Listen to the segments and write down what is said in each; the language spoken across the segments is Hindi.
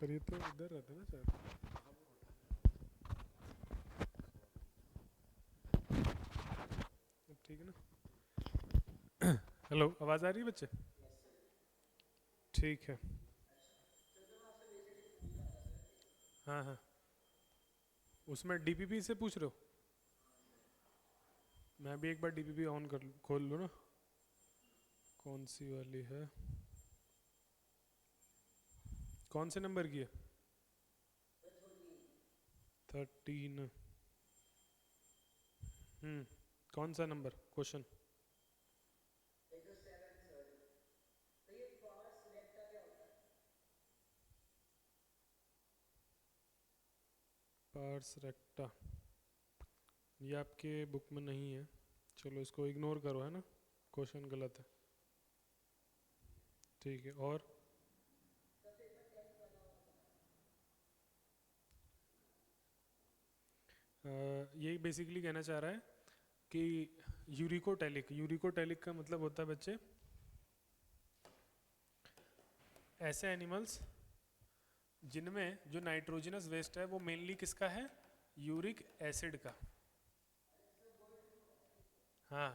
पर ये तो इधर रहता है ना शायद। अब ठीक है ना? हेलो, आवाज़ आ रही है बच्चे? ठीक है। हाँ हाँ, उसमें डीपीपी से पूछ रहे हो? मैं भी एक बार डीपीपी ऑन कर खोल लूँ ना। कौन सी वाली है? कौन से नंबर की है? 13। कौन सा नंबर क्वेश्चन? पार्स रेक्टा, ये आपके बुक में नहीं है। चलो इसको इग्नोर करो, है ना? क्वेश्चन गलत है। ठीक है, और ये बेसिकली कहना चाह रहा है कि यूरिकोटैलिक, यूरिकोटैलिक का मतलब होता है बच्चे ऐसे एनिमल्स जिनमें जो नाइट्रोजनस वेस्ट है वो मेनली किसका है? यूरिक एसिड का। हाँ,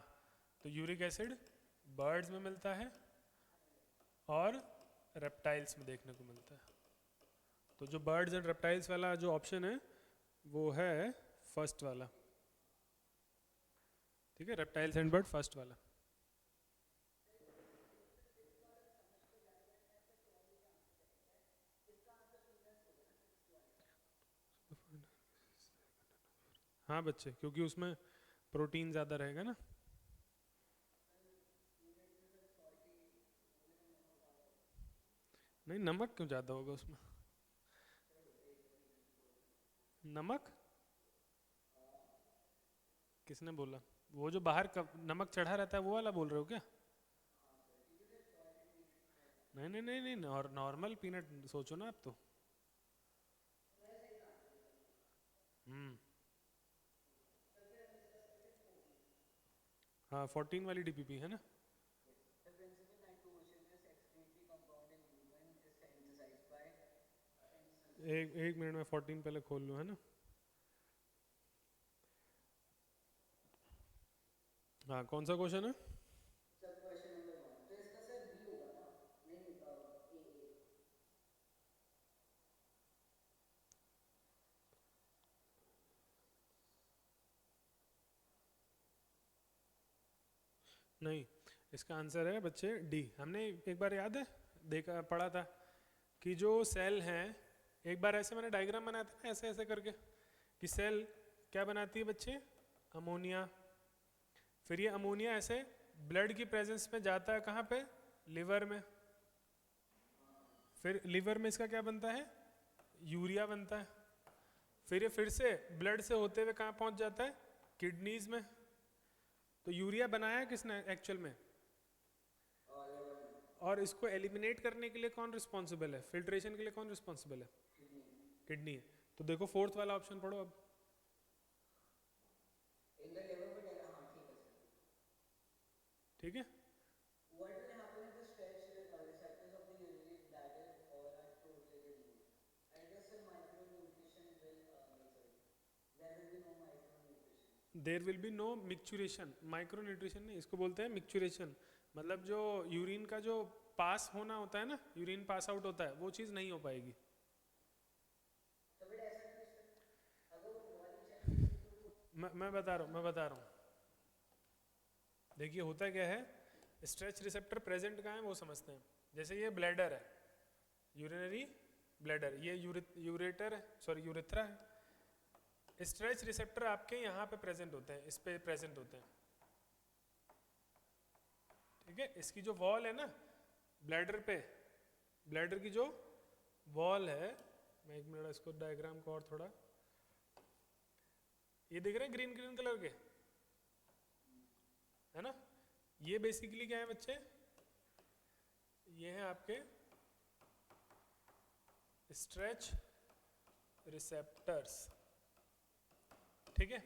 तो यूरिक एसिड बर्ड्स में मिलता है और रेप्टाइल्स में देखने को मिलता है। तो जो बर्ड्स एंड रेप्टाइल्स वाला जो ऑप्शन है वो है फर्स्ट वाला। ठीक है, रेप्टाइल्स एंड बर्ड फर्स्ट वाला। हाँ बच्चे, क्योंकि उसमें प्रोटीन ज़्यादा रहेगा ना। नहीं, नमक क्यों ज़्यादा होगा उसमें? नमक किसने बोला? वो जो बाहर का नमक चढ़ा रहता है वो वाला बोल रहे हो क्या? नहीं नहीं नहीं नहीं, नॉर्मल पीनट सोचो ना आप तो। हम्म। हाँ, 14 वाली डीपीपी है ना? एक एक मिनट में 14 पहले खोल लूँ, है ना? हाँ, कौन सा क्वेश्चन है? नहीं, इसका आंसर है बच्चे डी। हमने एक बार याद है देखा पढ़ा था कि जो सेल हैं, एक बार ऐसे मैंने डायग्राम बनाया था ना ऐसे ऐसे करके, कि सेल क्या बनाती है बच्चे? अमोनिया। फिर ये अमोनिया ऐसे ब्लड की प्रेजेंस में जाता है कहाँ पे? लिवर में। फिर लिवर में इसका क्या बनता है? यूरिया बनता है। फिर ये फिर से ब्लड से होते हुए कहाँ पहुँच जाता है? किडनीज में। तो यूरिया बनाया किसने एक्चुअल में? और इसको एलिमिनेट करने के लिए कौन रिस्पॉन्सिबल है? फिल्ट्रेशन के लिए कौन रिस्पॉन्सिबल है? किडनी है। तो देखो फोर्थ वाला ऑप्शन पढ़ो अब। ठीक है। There will be no micturition, micro nutrition नहीं, इसको बोलते हैं मिक्चुरेशन। मतलब जो यूरिन का जो पास होना होता है ना, यूरिन पास आउट होता है, वो चीज़ नहीं हो पाएगी। मैं बता रहा हूँ, मैं बता रहा हूँ। देखिए होता क्या है, स्ट्रेच रिसेप्टर प्रेजेंट कहाँ है वो समझते हैं। जैसे ये ब्लैडर है, यूरिनरी ब्लैडर, ये यूरेटर है, सॉरी यूरेथ्रा है। स्ट्रेच रिसेप्टर आपके यहाँ पे प्रेजेंट होते हैं, इस पे प्रेजेंट होते हैं। ठीक है, इसकी जो वॉल है ना ब्लैडर पे, ब्लैडर की जो वॉल है, मैं एक मिनट इसको डायग्राम को और थोड़ा, ये दिख रहे हैं ग्रीन ग्रीन कलर के, है ना? ये बेसिकली क्या है बच्चे? ये है आपके स्ट्रेच रिसेप्टर्स। ठीक है,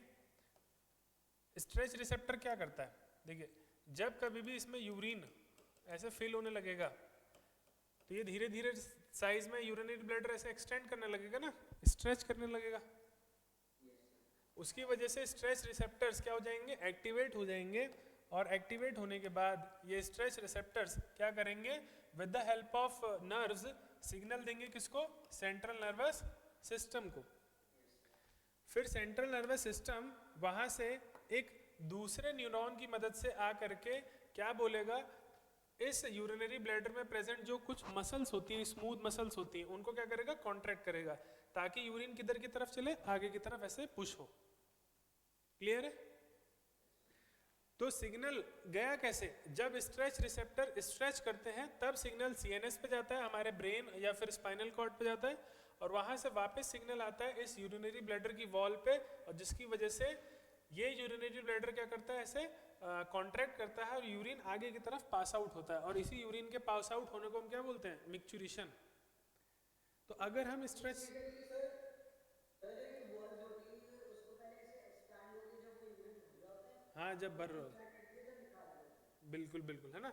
स्ट्रेच रिसेप्टर क्या करता है? देखिए, जब कभी भी इसमें यूरिन ऐसे फिल होने लगेगा तो ये धीरे धीरे साइज में यूरिनरी ब्लैडर ऐसे एक्सटेंड करने लगेगा ना, स्ट्रेच करने लगेगा। उसकी वजह से स्ट्रेच रिसेप्टर्स क्या हो जाएंगे, एक्टिवेट हो जाएंगे, और एक्टिवेट होने के बाद ये स्ट्रेच रिसेप्टर्स क्या करेंगे, with the help of nerves signal देंगे किसको, सेंट्रल नर्वस सिस्टम को। फिर सेंट्रल नर्वस सिस्टम वहां से एक दूसरे न्यूरॉन की मदद से आ करके क्या बोलेगा, इस यूरिनरी ब्लैडर में प्रेजेंट जो कुछ मसल्स होती हैं, स्मूथ मसल्स होती हैं, उनको क्या करेगा, कॉन्ट्रैक्ट करेगा, ताकि यूरिन किधर की तरफ चले, आगे की तरफ ऐसे पुश हो। क्लियर है? तो सिग्नल गया कैसे, जब स्ट्रेच रिसेप्टर स्ट्रेच करते हैं तब सिग्नल सीएनएस पे जाता है, हमारे ब्रेन या फिर स्पाइनल कॉर्ड पे जाता है, और वहां से वापस सिग्नल आता है इस यूरिनरी ब्लैडर की वॉल पे, और जिसकी वजह से ये यूरिनरी ब्लैडर क्या करता है, ऐसे कॉन्ट्रैक्ट करता है और यूरिन आगे की तरफ पास आउट होता है, और इसी यूरिन के पास आउट होने को हम क्या बोलते हैं, मिक्चुरेशन। तो अगर हम स्ट्रेच, हाँ जब भर रहे हो, बिल्कुल बिल्कुल, है ना।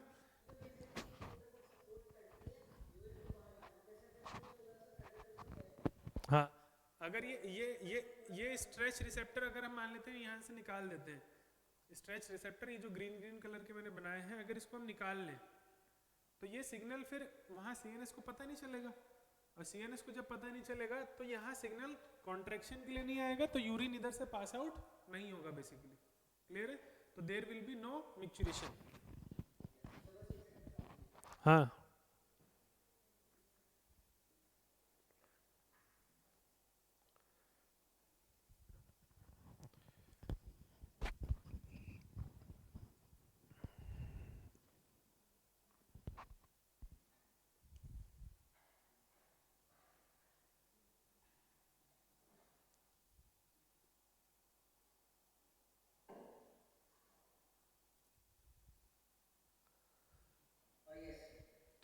हाँ, अगर ये स्ट्रेच रिसेप्टर अगर हम मान लेते हैं यहाँ से निकाल देते हैं, स्ट्रेच रिसेप्टर ये जो ग्रीन ग्रीन कलर के मैंने बनाए हैं, अगर इसको हम निकाल लें तो ये सिग्नल फिर वहाँ सीएनएस को पता नहीं चलेगा, और सीएनएस को जब पता नहीं चलेगा तो यहाँ सिग्नल कॉन्ट्रैक्शन के लिए नहीं आएगा, तो यूरिन इधर से पास आउट नहीं होगा बेसिकली। क्लियर है? तो there will be no micturition. हाँ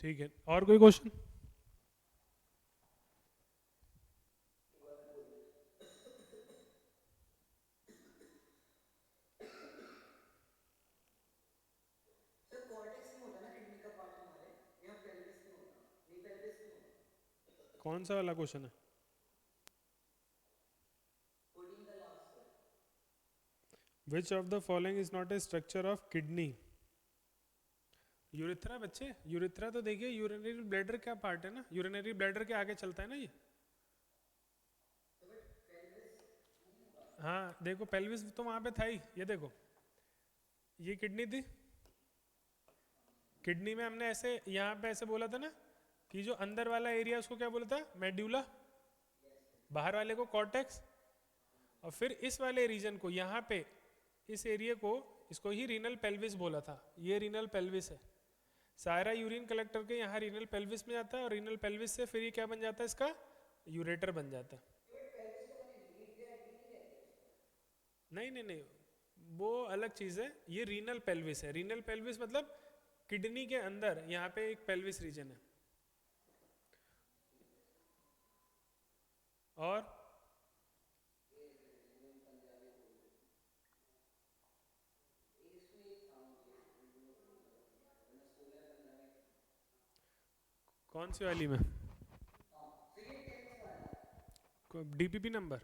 ठीक है, और कोई क्वेश्चन? कौन सा वाला क्वेश्चन है? Which of the following is not A structure of kidney? Urethra बच्चे, यूरिथ्रा तो देखिए यूरिनरी ब्लैडर का पार्ट है ना, यूरिनरी ब्लैडर के आगे चलता है ना ये। हाँ देखो, पेल्विस तो वहां पे था ही, ये देखो ये किडनी थी, किडनी में हमने ऐसे यहाँ पे ऐसे बोला था ना कि जो अंदर वाला एरिया उसको क्या बोला था, मेड्यूला, बाहर वाले को कॉर्टेक्स, और फिर इस वाले रीजन को यहाँ पे इस एरिया को, इसको ही रीनल पेल्विस बोला था, ये रीनल पेल्विस है। सारा यूरिन कलेक्ट करके यहाँ रीनल पेल्विस में जाता है, और रीनल पेल्विस से फिर ये क्या बन जाता है, इसका यूरेटर बन जाता है। नहीं नहीं नहीं, वो अलग चीज है, ये रीनल पेल्विस है। रीनल पेल्विस मतलब किडनी के अंदर यहाँ पे एक पेल्विस रीजन है। और कौन सी वाली में, डीपीपी नंबर?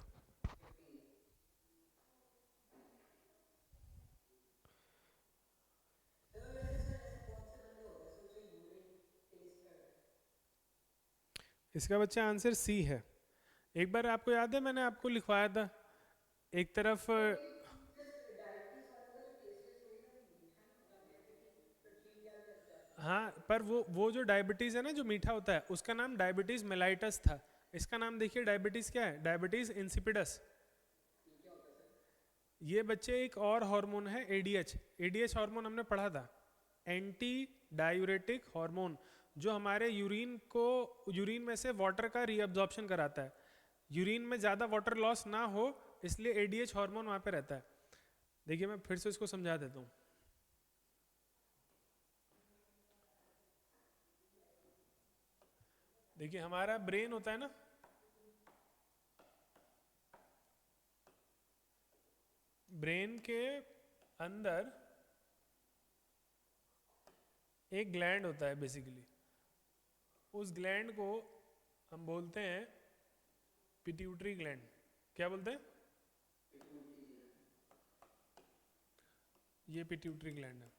इसका बच्चा आंसर सी है। एक बार आपको याद है मैंने आपको लिखवाया था एक तरफ, हाँ पर वो जो डायबिटीज है ना जो मीठा होता है, उसका नाम डायबिटीज मेलाइटस था। इसका नाम देखिए डायबिटीज क्या है, डायबिटीज इंसिपिडस। ये बच्चे एक और हार्मोन है एडीएच, एडीएच हार्मोन हमने पढ़ा था, एंटी डायूरेटिक हार्मोन, जो हमारे यूरिन को, यूरिन में से वाटर का रीअब्जॉर्प्शन कराता है, यूरिन में ज़्यादा वाटर लॉस ना हो इसलिए एडीएच हार्मोन वहाँ पे रहता है। देखिए मैं फिर से इसको समझा देता हूँ। देखिए हमारा ब्रेन होता है ना, ब्रेन के अंदर एक ग्लैंड होता है बेसिकली, उस ग्लैंड को हम बोलते हैं पिट्यूटरी ग्लैंड। क्या बोलते हैं? ये पिट्यूटरी ग्लैंड है।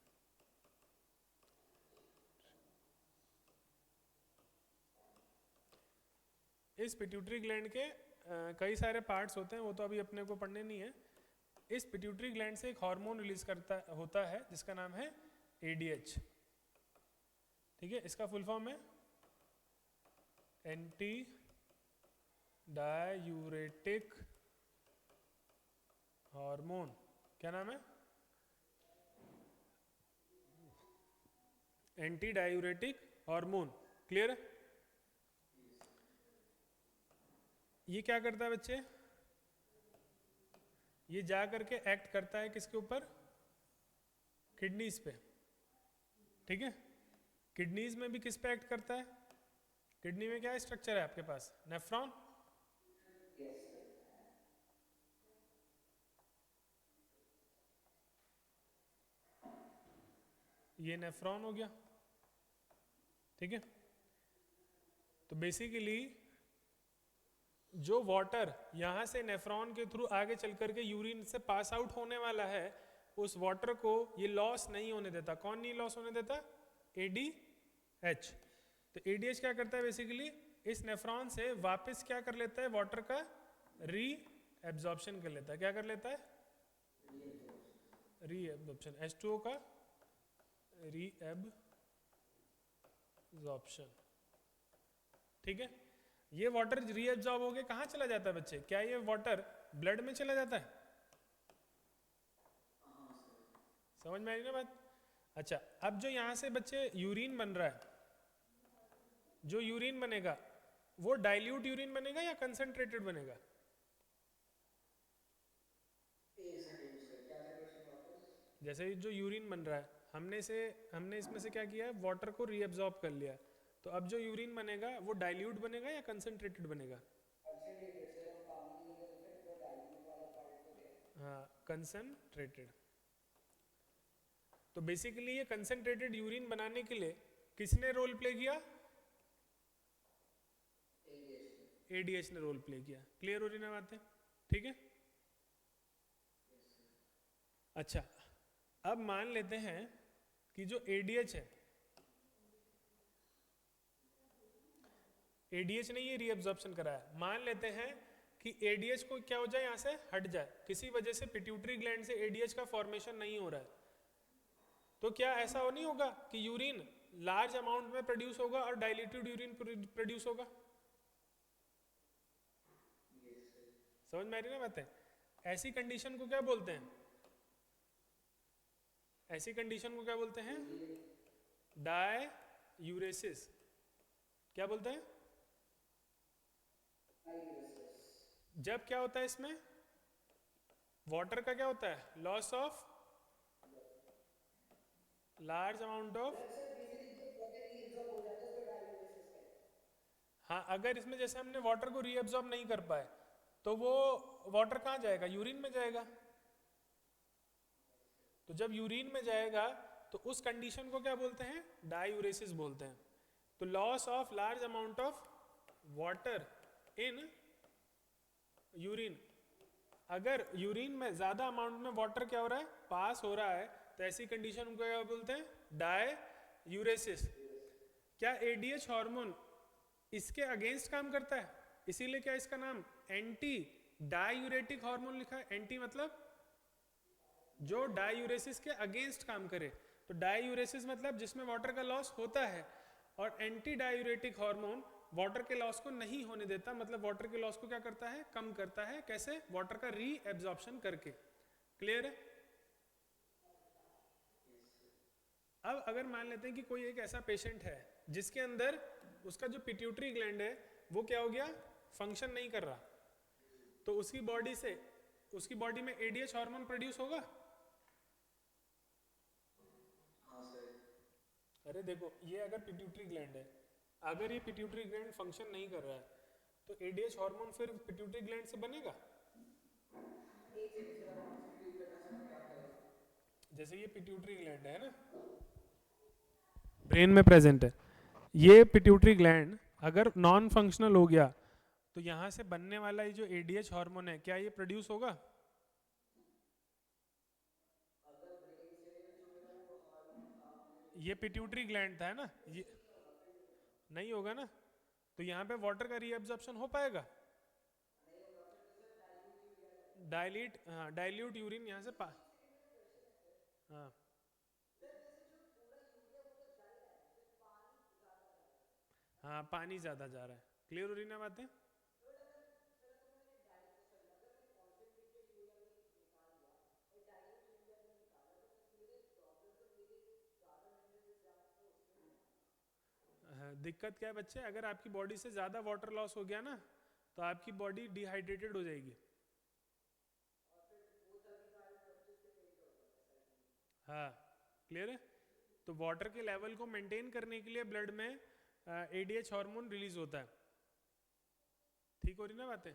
इस पिट्यूटरी ग्लैंड के कई सारे पार्ट्स होते हैं, वो तो अभी अपने को पढ़ने नहीं है। इस पिट्यूटरी ग्लैंड से एक हार्मोन रिलीज करता होता है जिसका नाम है ADH। ठीक है, इसका फुल फॉर्म है एंटी डायूरेटिक हार्मोन। क्या नाम है? Anti diuretic hormone. क्लियर है? ये क्या करता है बच्चे? ये जा करके एक्ट करता है किसके ऊपर? किडनीज पे। ठीक है, किडनीज में भी किस पे एक्ट करता है? किडनी में क्या स्ट्रक्चर है आपके पास? नेफ्रॉन। ये नेफ्रॉन हो गया। ठीक है, तो बेसिकली जो वाटर यहां से नेफ्रॉन के थ्रू आगे चल करके यूरिन से पास आउट होने वाला है, उस वाटर को ये लॉस नहीं होने देता। कौन नहीं लॉस होने देता? ADH। तो ADH क्या करता है बेसिकली? इस नेफ्रॉन से वापस क्या कर लेता है? वाटर का री एब्जॉर्प्शन कर लेता है। क्या कर लेता है? री एब्जॉर्प्शन। H2O का री एब्जॉर्प्शन। ठीक है, ये वाटर रीएब्जॉर्ब होके कहाँ चला जाता है बच्चे? क्या ये वाटर ब्लड में चला जाता है? समझ में आई ना बात? अच्छा, अब जो यहाँ से बच्चे यूरिन बन रहा है, जो यूरिन बनेगा वो डाइल्यूट यूरिन बनेगा या कंसंट्रेटेड बनेगा? जैसे जो यूरिन बन रहा है, हमने इसमें से क्या किया है? वाटर को रीएब्जॉर्ब कर लिया। तो अब जो यूरिन बनेगा वो डाइल्यूट बनेगा या कंसंट्रेटेड बनेगा? हाँ, कंसंट्रेटेड। तो बेसिकली ये कंसंट्रेटेड यूरिन बनाने के लिए किसने रोल प्ले किया? ADH ने रोल प्ले किया। क्लियर हो रही ना बातें? ठीक है, अच्छा अब मान लेते हैं कि जो ADH है, ADH ने ये रीअब्जॉर्प्शन कराया। मान लेते हैं कि ADH को क्या हो जाए? यहाँ से हट जाए, किसी वजह से पिट्यूटरी ग्लैंड से ADH का फॉर्मेशन नहीं हो रहा है। तो क्या ऐसा नहीं होगा कि यूरिन लार्ज अमाउंट में प्रोड्यूस होगा और डाइल्यूटेड यूरिन प्रोड्यूस होगा? समझ में आ रही ना बातें? ऐसी कंडीशन को क्या बोलते हैं? ऐसी कंडीशन को क्या बोलते हैं? डायूरेसिस। क्या बोलते हैं? जब क्या होता है इसमें? वाटर का क्या होता है? Loss of large amount of. हाँ, अगर इसमें जैसे हमने वाटर को रीअब्सॉर्ब नहीं कर पाए तो वो वाटर कहाँ जाएगा? यूरिन में जाएगा। तो जब यूरिन में जाएगा तो उस कंडीशन को क्या बोलते हैं? डायूरेसिस बोलते हैं। तो loss of large amount of water in urine. अगर यूरिन में ज्यादा अमाउंट में वाटर क्या हो रहा है? पास हो रहा है, तो ऐसी कंडीशन को क्या बोलते हैं? डायूरेसिस। क्या ADH हार्मोन इसके अगेंस्ट काम करता है? इसीलिए क्या इसका नाम एंटी डायूरेटिक हार्मोन लिखा है। एंटी मतलब जो डायूरेसिस के अगेंस्ट काम करे। तो डायूरेसिस मतलब जिसमें वाटर का लॉस होता है, और एंटी डायूरेटिक हार्मोन वाटर के लॉस को नहीं होने देता, मतलब वाटर के लॉस को क्या करता है? कम करता है। कैसे? वाटर का री एब्जॉर्प्शन करके। क्लियर है? अब अगर मान लेते हैं कि कोई एक ऐसा पेशेंट है जिसके अंदर उसका जो पिट्यूटरी ग्लैंड है वो क्या हो गया? फंक्शन नहीं कर रहा, तो उसकी बॉडी में ADH हार्मोन प्रोड्यूस होगा? अरे देखो, ये अगर पिट्यूटरी ग्लैंड है, अगर ये पिट्यूटरी ग्लैंड फंक्शन नहीं कर रहा है तो ADH हार्मोन फिर पिट्यूटरी ग्लैंड से बनेगा? जैसे ये पिट्यूटरी ग्लैंड है ना, ब्रेन में प्रेजेंट है, ये पिट्यूटरी ग्लैंड अगर नॉन फंक्शनल हो गया तो यहाँ से बनने वाला ये जो एडीएच हार्मोन है क्या ये प्रोड्यूस होगा? ये पिट्यूटरी ग्लैंड था है ना, ये नहीं होगा ना, तो यहाँ पे वाटर का रीअब्जॉर्प्शन हो पाएगा? डाइल्यूट, हाँ डाइल्यूट यूरिन यहाँ से हाँ हाँ पानी ज़्यादा जा रहा है, क्लियर हो रही ना बातें? हाँ, दिक्कत क्या है बच्चे, अगर आपकी बॉडी से ज़्यादा वाटर लॉस हो गया ना तो आपकी बॉडी डिहाइड्रेटेड हो जाएगी। हाँ क्लियर है, तो वाटर के लेवल को मेंटेन करने के लिए ब्लड में एडीएच हार्मोन रिलीज होता है। ठीक हो रही ना बातें?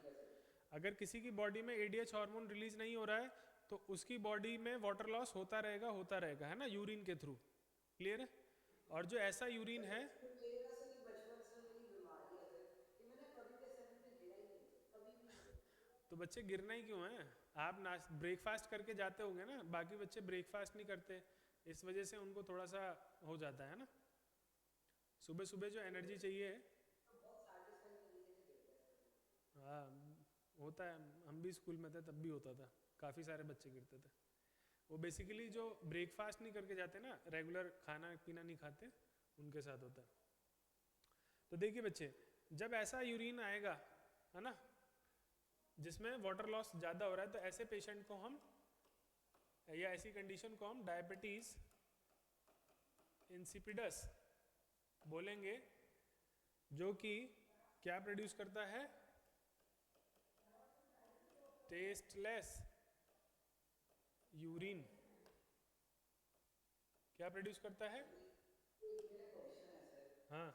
अगर किसी की बॉडी में एडीएच हार्मोन रिलीज नहीं हो रहा है तो उसकी बॉडी में वाटर लॉस होता रहेगा है ना, यूरिन के थ्रू। क्लियर है? और जो ऐसा यूरिन है, तो बच्चे गिरना ही क्यों है? आप ब्रेकफास्ट करके जाते होंगे ना, बाकी बच्चे ब्रेकफास्ट नहीं करते, इस वजह से उनको थोड़ा सा हो जाता है ना, सुबह सुबह जो एनर्जी चाहिए। हाँ होता है, हम भी स्कूल में थे तब भी होता था, काफ़ी सारे बच्चे गिरते थे। वो बेसिकली जो ब्रेकफास्ट नहीं करके जाते ना, रेगुलर खाना पीना नहीं खाते, उनके साथ होता है। तो देखिए बच्चे, जब ऐसा यूरिन आएगा है ना जिसमें वाटर लॉस ज़्यादा हो रहा है, तो ऐसे पेशेंट को हम, या ऐसी कंडीशन को हम डायबिटीज इंसिपिडस बोलेंगे, जो कि क्या प्रोड्यूस करता है? Tasteless urine. क्या प्रोड्यूस करता है? हाँ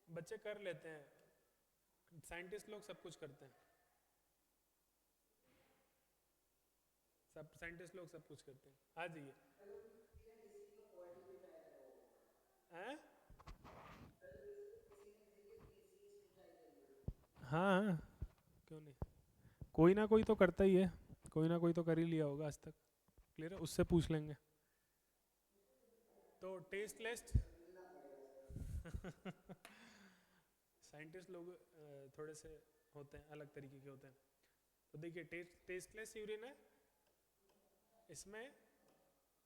बच्चे कर लेते हैं, साइंटिस्ट लोग सब कुछ करते हैं, सब साइंटिस्ट लोग सब कुछ करते हैं। आ जाइए। हैं? हाँ क्यों नहीं, कोई ना कोई तो करता ही है, कोई ना कोई तो कर ही लिया होगा आज तक। क्लियर है, उससे पूछ लेंगे। तो टेस्ट लेस्ट साइंटिस्ट लोग थोड़े से होते हैं, अलग तरीके के होते हैं। तो देखिए टेस्टलेस यूरिन है, इसमें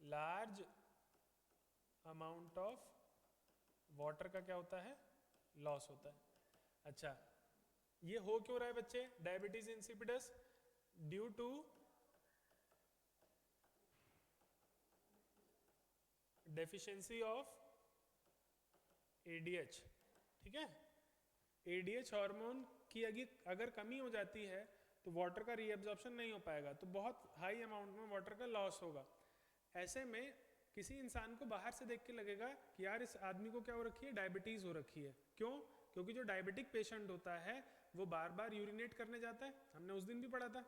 लार्ज अमाउंट ऑफ वाटर का क्या होता है? लॉस होता है। अच्छा, ये हो क्यों रहा है बच्चे? Diabetes insipidus due to deficiency of ADH. ठीक है, एडीएच हार्मोन की अगर कमी हो जाती है तो वाटर का रीअब्जॉर्प्शन नहीं हो पाएगा, तो बहुत हाई अमाउंट में वाटर का लॉस होगा। ऐसे में किसी इंसान को बाहर से देख के लगेगा कि यार इस आदमी को क्या हो रखी है? डायबिटीज हो रखी है। क्यों? क्योंकि जो डायबिटिक पेशेंट होता है वो बार बार यूरिनेट करने जाता है, हमने उस दिन भी पढ़ा था।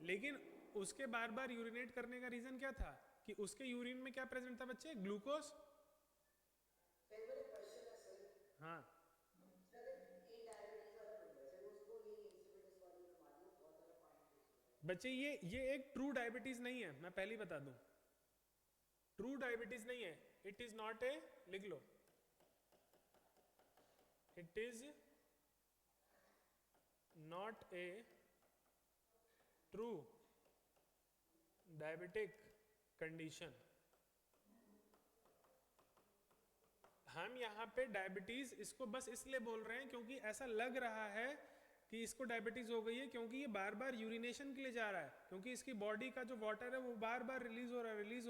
लेकिन उसके बार बार यूरिनेट करने का रीजन क्या था? कि उसके यूरिन में क्या प्रेजेंट था बच्चे? ग्लूकोज। हाँ बच्चे, ये एक ट्रू डायबिटीज नहीं है, मैं पहले ही बता दूं, ट्रू डायबिटीज नहीं है। इट इज नॉट ए, लिख लो, it is not a true diabetic condition. हम यहाँ पे डायबिटीज इसको बस इसलिए बोल रहे हैं क्योंकि ऐसा लग रहा है कि इसको डायबिटीज हो गई है, क्योंकि ये बार बार यूरिनेशन के लिए जा रहा है, क्योंकि इसकी बॉडी का जो वाटर है वो बार बार रिलीज हो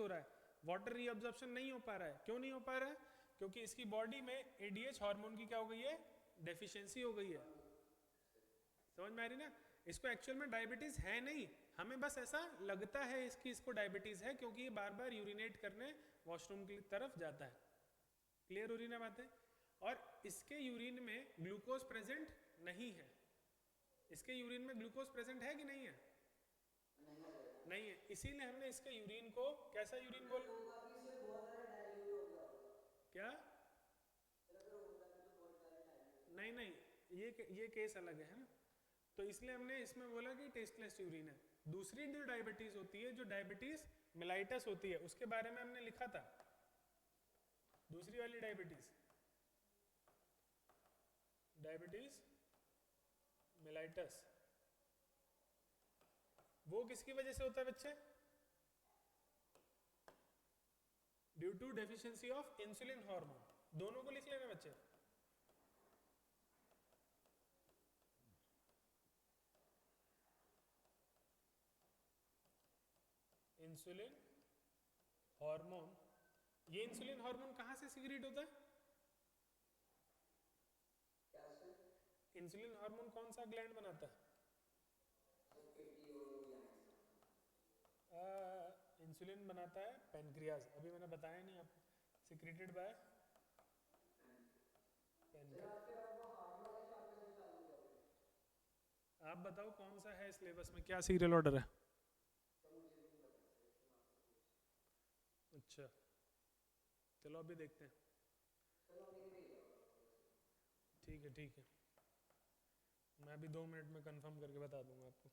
रहा है, वाटर रीअब्जॉर्प्शन नहीं हो पा रहा है। क्यों नहीं हो पा रहा है? क्योंकि इसकी बॉडी में एडीएच हार्मोन की क्या हो गई है? डेफिशिएंसी हो गई है। समझ में आ रही ना? इसको एक्चुअल में डायबिटीज है नहीं, हमें बस ऐसा लगता है इसको डायबिटीज है, क्योंकि ये बार बार यूरिनेट करने वॉशरूम की तरफ जाता है। क्लियर हो रही ना बातें? और इसके यूरिन में ग्लूकोज प्रेजेंट नहीं है। इसके यूरिन में ग्लूकोज प्रेजेंट है कि नहीं है? नहीं है, इसीलिए हमने इसके यूरिन को कैसा यूरिन बोल, क्या, नहीं नहीं, ये केस अलग है ना, तो इसलिए हमने इसमें बोला कि टेस्टलेस यूरिन है। दूसरी जो डायबिटीज होती है, जो डायबिटीज मिलाइटस होती है, उसके बारे में हमने लिखा था। दूसरी वाली डायबिटीज, डायबिटीज मिलाइटस, वो किसकी वजह से होता है बच्चे? Due to deficiency of insulin hormone. दोनों को लिख लेना बच्चे। इंसुलिन हार्मोन, ये इंसुलिन हार्मोन कहां से सिक्रीट होता है? इंसुलिन हार्मोन कौन सा ग्लैंड बनाता है? इंसुलिन बनाता है पेनक्रियाज, अभी मैंने बताया नहीं आपको, सिक्रेटेड बाय आप बताओ कौन सा है सिलेबस में, क्या सीरियल ऑर्डर है? अच्छा, चलो अभी देखते हैं। ठीक है ठीक है, मैं अभी 2 मिनट में कंफर्म करके बता दूंगा आपको।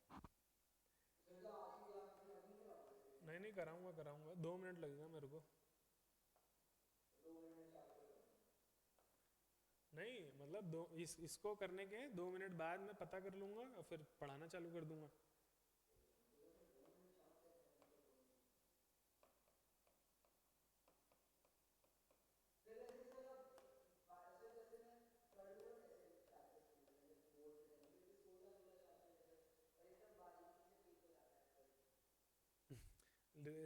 नहीं नहीं, कराऊंगा कराऊंगा, 2 मिनट लगेगा मेरे को। नहीं मतलब इसको करने के 2 मिनट बाद मैं पता कर लूंगा और फिर पढ़ाना चालू कर दूंगा।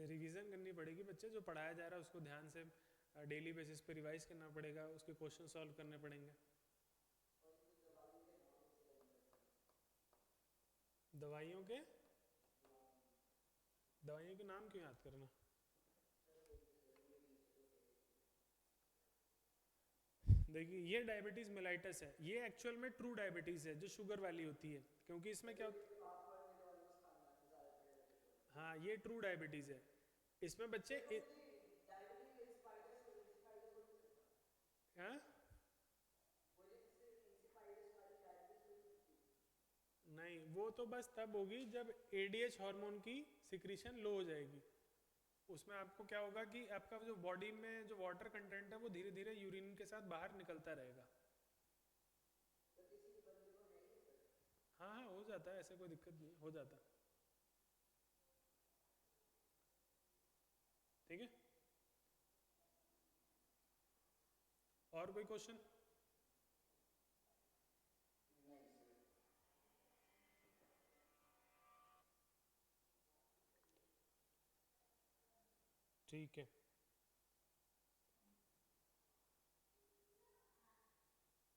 रिवीजन करनी पड़ेगी बच्चे, जो पढ़ाया जा रहा है उसको ध्यान से डेली बेसिस पे रिवाइज करना पड़ेगा, उसके क्वेश्चन सॉल्व करने पड़ेंगे। दवाइयों के, दवाइयों के नाम क्यों याद करना? देखिए ये डायबिटीज मेलाइटस है, ये एक्चुअल में ट्रू डायबिटीज है जो शुगर वाली होती है, क्योंकि इसमें क्या होता है, हाँ ये ट्रू डायबिटीज है। इसमें बच्चे हाँ? नहीं, वो तो बस तब होगी जब एडीएच हार्मोन की सिक्रीशन लो हो जाएगी। उसमें आपको क्या होगा कि आपका जो बॉडी में जो वाटर कंटेंट है वो धीरे धीरे यूरिन के साथ बाहर निकलता रहेगा। हाँ हाँ हो जाता है, ऐसे कोई दिक्कत नहीं, हो जाता। ठीक है, और कोई क्वेश्चन? ठीक है,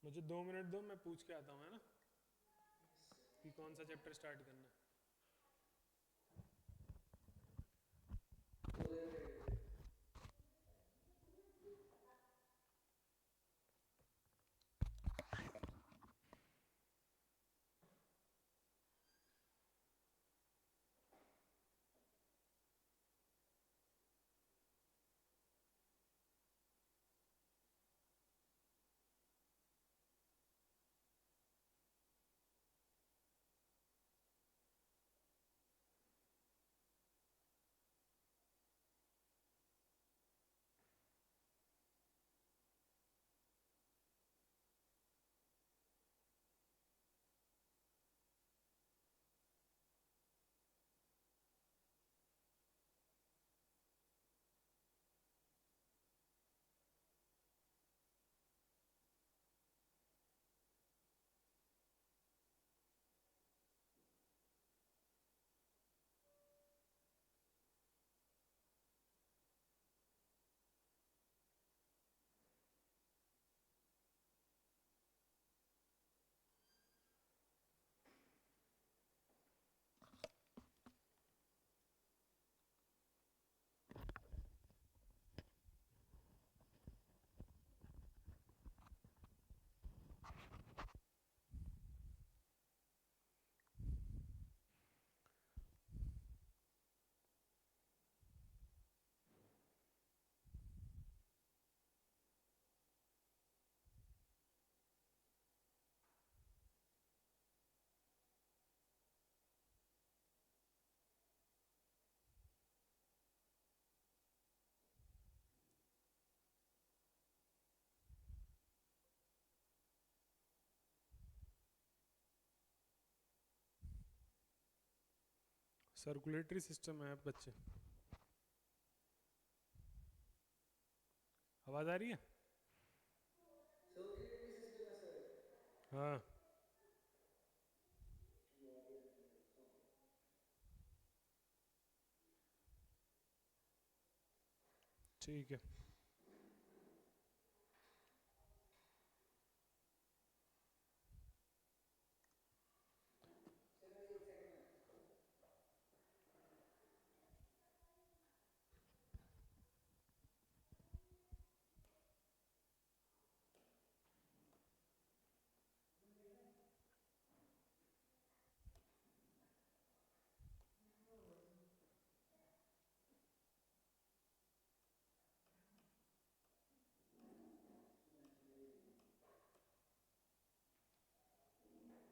मुझे 2 मिनट दो, मैं पूछ के आता हूँ, है ना, कि कौन सा चैप्टर स्टार्ट करना है। सर्कुलेटरी सिस्टम है बच्चे, आवाज आ रही है? सर्कुलेटरी सिस्टम है सर। हाँ ओके। ठीक है। सर बस एक सेकंड में।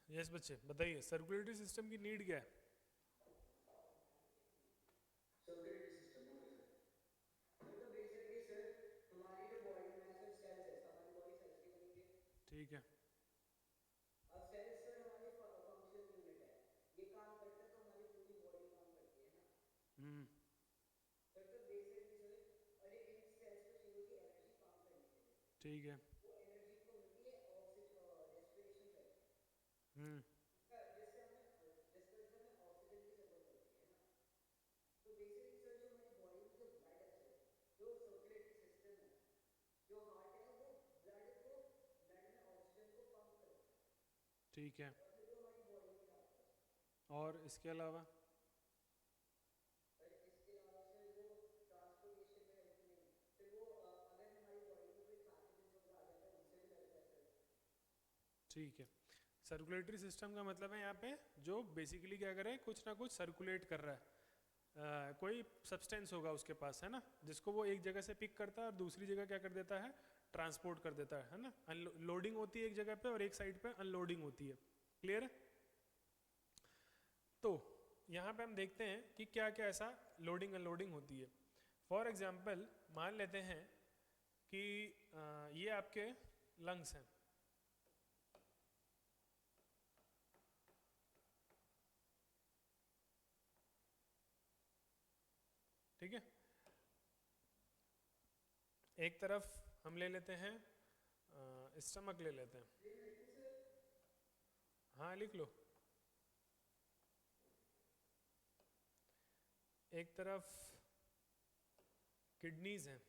यस बच्चे बताइए, सर्कुलेटरी सिस्टम की नीड क्या है? Circulatory system, okay sir. Sir तो बेसिकली सर हमारी जो बॉडी में सर सेल्स है, हमारी बॉडी सेल्स की बनी हुई है। ठीक है। अब सेल्स सर हमारी फंक्शनल यूनिट है। ये काम करता है तो हमारी पूरी बॉडी काम करती है ना। हम्म। सर तो बेसिकली सर, और ये इन सेल्स को चाहिए होती है एनर्जी काम करने के लिए। ठीक है। वो एनर्जी इनको मिलती है ऑक्सीजन रेस्पिरेशन करके, हम्म। जिसकी वजह से हमें ऑक्सीजन की जरूरत पड़ती है ना। तो बेसिकली सर जो हमारी बॉडी में जो ब्लड है सर, जो सर्कुलेटरी सिस्टम है, जो हार्ट है वो ब्लड में ऑक्सीजन को पंप करता है ठीक है। और फिर वो हमारी बॉडी में डालता है। और इसके अलावा? और इसके अलावा सर वो ट्रांसपोर्टेशन में हेल्प नहीं, फिर वो अगर हमारी बॉडी में कोई पैथोजेंस वगैरह आ जाता है उनसे भी लड़ता है सर। ठीक है। सर्कुलेटरी सिस्टम का मतलब है यहाँ पे जो बेसिकली क्या करे, कुछ ना कुछ सर्कुलेट कर रहा है। कोई सब्सटेंस होगा उसके पास, है ना, जिसको वो एक जगह से पिक करता है और दूसरी जगह क्या कर देता है, ट्रांसपोर्ट कर देता है ना। लोडिंग होती है एक जगह पे और एक साइड पे अनलोडिंग होती है। क्लियर है? तो यहाँ पे हम देखते हैं कि क्या क्या ऐसा लोडिंग अनलोडिंग होती है। फॉर एग्जाम्पल मान लेते हैं कि ये आपके लंग्स हैं, ठीक है। एक तरफ हम ले लेते हैं, स्टमक ले लेते हैं। हाँ लिख लो। एक तरफ किडनीज हैं,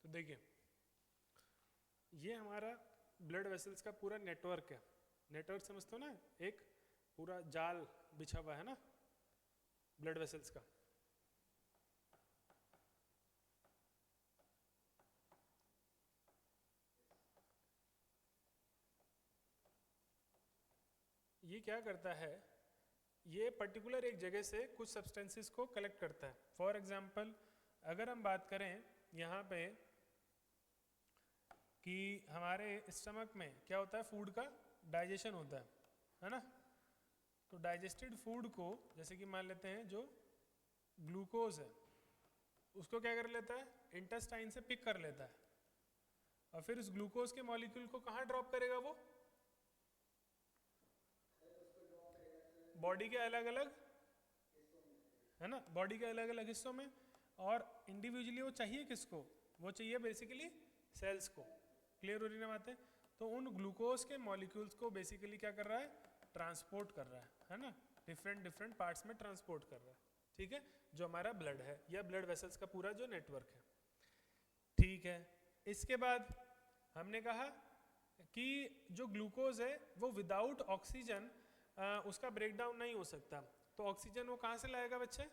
तो देखिए ये हमारा ब्लड वेसल्स का पूरा नेटवर्क है। नेटवर्क समझते हो ना, एक पूरा जाल बिछा हुआ है ना ब्लड वेसल्स का। ये क्या करता है ये पर्टिकुलर एक जगह से कुछ सब्सटेंसेस को कलेक्ट करता है. फॉर एग्जांपल अगर हम बात करें यहाँ पे कि हमारे स्टमक में क्या होता है, फूड का डाइजेशन होता है ना. तो डाइजेस्टेड फूड को जैसे कि मान लेते हैं जो ग्लूकोज है उसको क्या कर लेता है, इंटेस्टाइन से पिक कर लेता है और फिर उस ग्लूकोज के मॉलिक्यूल को कहाँ ड्रॉप करेगा वो, बॉडी के अलग अलग, है ना, बॉडी के अलग अलग हिस्सों में. और इंडिविजुअली वो चाहिए किसको, वो चाहिए बेसिकली सेल्स को. क्लियर हो रही ना बातें. तो उन ग्लूकोज के मॉलिक्यूल्स को बेसिकली क्या कर रहा है, ट्रांसपोर्ट कर रहा है ना, डिफरेंट डिफरेंट पार्ट्स में ट्रांसपोर्ट कर रहा है. ठीक है, जो हमारा ब्लड है या ब्लड वेसल्स का पूरा जो नेटवर्क है. ठीक है, इसके बाद हमने कहा कि जो ग्लूकोज है वो विदाउट ऑक्सीजन उसका ब्रेकडाउन नहीं हो सकता. तो ऑक्सीजन वो कहाँ से लाएगा बच्चे,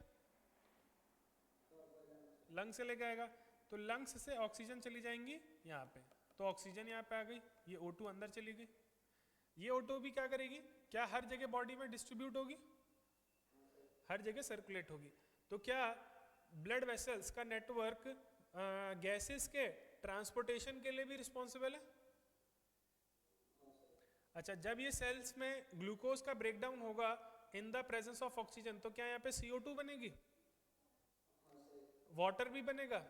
लंग से लेके आएगा. तो लंग्स से ऑक्सीजन चली जाएंगी यहाँ पे, तो ऑक्सीजन यहाँ पे आ गई, ये O2 अंदर चली गई. ये O2 भी क्या करेगी, क्या हर जगह बॉडी में डिस्ट्रीब्यूट होगी, हर जगह सर्कुलेट होगी. तो क्या ब्लड वेसल्स का नेटवर्क गैसेस के ट्रांसपोर्टेशन के लिए भी रिस्पॉन्सिबल है. अच्छा, जब ये सेल्स में ग्लूकोज का ब्रेकडाउन होगा in the presence of oxygen, तो क्या यहाँ पे CO2 बनेगी, वाटर भी बनेगा.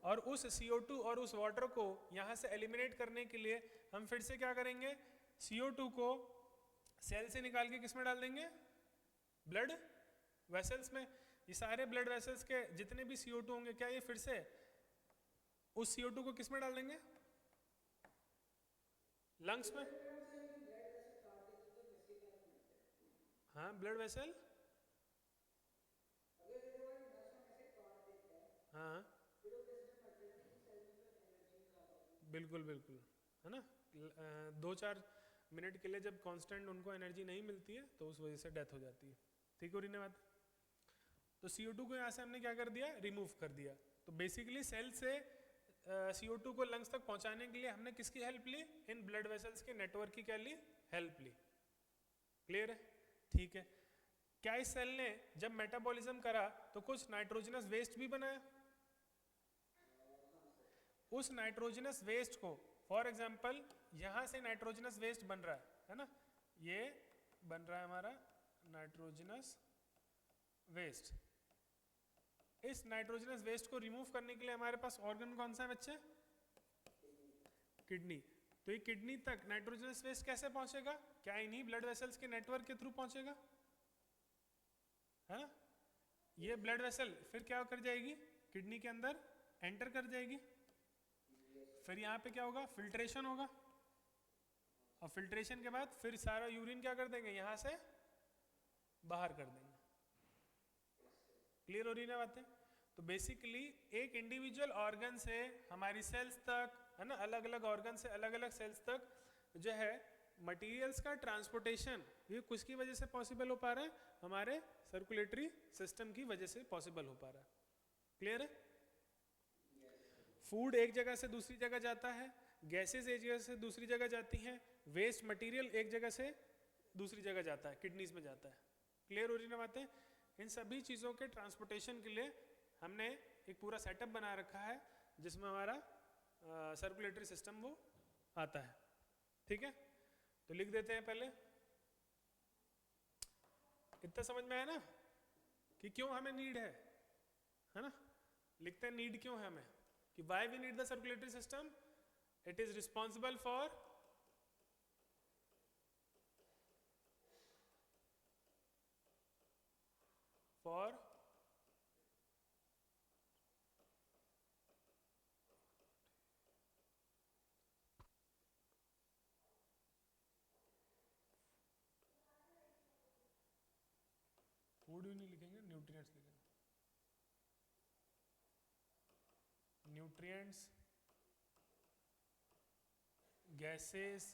और उस CO2 और उस वाटर को यहाँ से एलिमिनेट करने के लिए हम फिर से क्या करेंगे, CO2 को सेल से निकाल के किस में डाल देंगे, ब्लड वेसल्स में. ये सारे ब्लड वेसल्स के जितने भी CO2 होंगे, क्या ये फिर से उस CO2 को किस में डाल देंगे, लंग्स में. हाँ, ब्लड वेसल, हाँ बिल्कुल बिल्कुल, है ना. 2-4 मिनट के लिए जब कांस्टेंट उनको एनर्जी नहीं मिलती है तो उस वजह से डेथ हो जाती है. ठीक हो रही ना बात. तो CO2 को यहाँ से हमने क्या कर दिया, रिमूव कर दिया. तो बेसिकली सेल से CO2 को लंग्स तक पहुँचाने के लिए हमने किसकी हेल्प ली, इन ब्लड वेसल्स के नेटवर्क की क्या ली, हेल्प ली. क्लियर है. ठीक है, क्या इस सेल ने जब मेटाबॉलिज्म करा तो कुछ नाइट्रोजनस वेस्ट भी बनाया. उस नाइट्रोजनस वेस्ट को फॉर एग्जांपल यहाँ से नाइट्रोजनस वेस्ट बन रहा है ना, ये बन रहा है हमारा नाइट्रोजनस वेस्ट. इस नाइट्रोजनस वेस्ट को रिमूव करने के लिए हमारे पास ऑर्गन कौन सा है बच्चे, किडनी. तो ये किडनी तक नाइट्रोजनस वेस्ट कैसे पहुंचेगा, क्या इन्हीं ब्लड वेसल्स के नेटवर्क के थ्रू पहुंचेगा, है ना. ये ब्लड वेसल फिर क्या कर जाएगी, किडनी के अंदर एंटर कर जाएगी. फिर यहाँ पे क्या होगा, फिल्ट्रेशन होगा. और फिल्ट्रेशन के बाद फिर सारा यूरिन क्या कर देंगे, यहाँ से बाहर कर देंगे. क्लियर हो रही ना बातें. तो बेसिकली एक इंडिविजुअल ऑर्गन से हमारी सेल्स तक, है ना, अलग अलग ऑर्गन से अलग अलग सेल्स तक जो है मटेरियल्स का ट्रांसपोर्टेशन ये किसकी वजह से पॉसिबल हो पा रहा है, हमारे सर्कुलेटरी सिस्टम की वजह से पॉसिबल हो पा रहा है. क्लियर है. फूड एक जगह से दूसरी जगह जाता है, गैसेस एक जगह से दूसरी जगह जाती हैं, वेस्ट मटेरियल एक जगह से दूसरी जगह जाता है, किडनीज में जाता है. क्लियर हो रही ना बातें. इन सभी चीज़ों के ट्रांसपोर्टेशन के लिए हमने एक पूरा सेटअप बना रखा है जिसमें हमारा सर्कुलेटरी सिस्टम वो आता है. ठीक है, तो लिख देते हैं पहले. इतना समझ में आया ना कि क्यों हमें नीड है ना. लिखते हैं नीड क्यों है हमें, कि why we need the circulatory system. It is responsible for food भी नहीं लिखेंगे, न्यूट्रिएंट्स लिखेंगे. Nutrients, gases,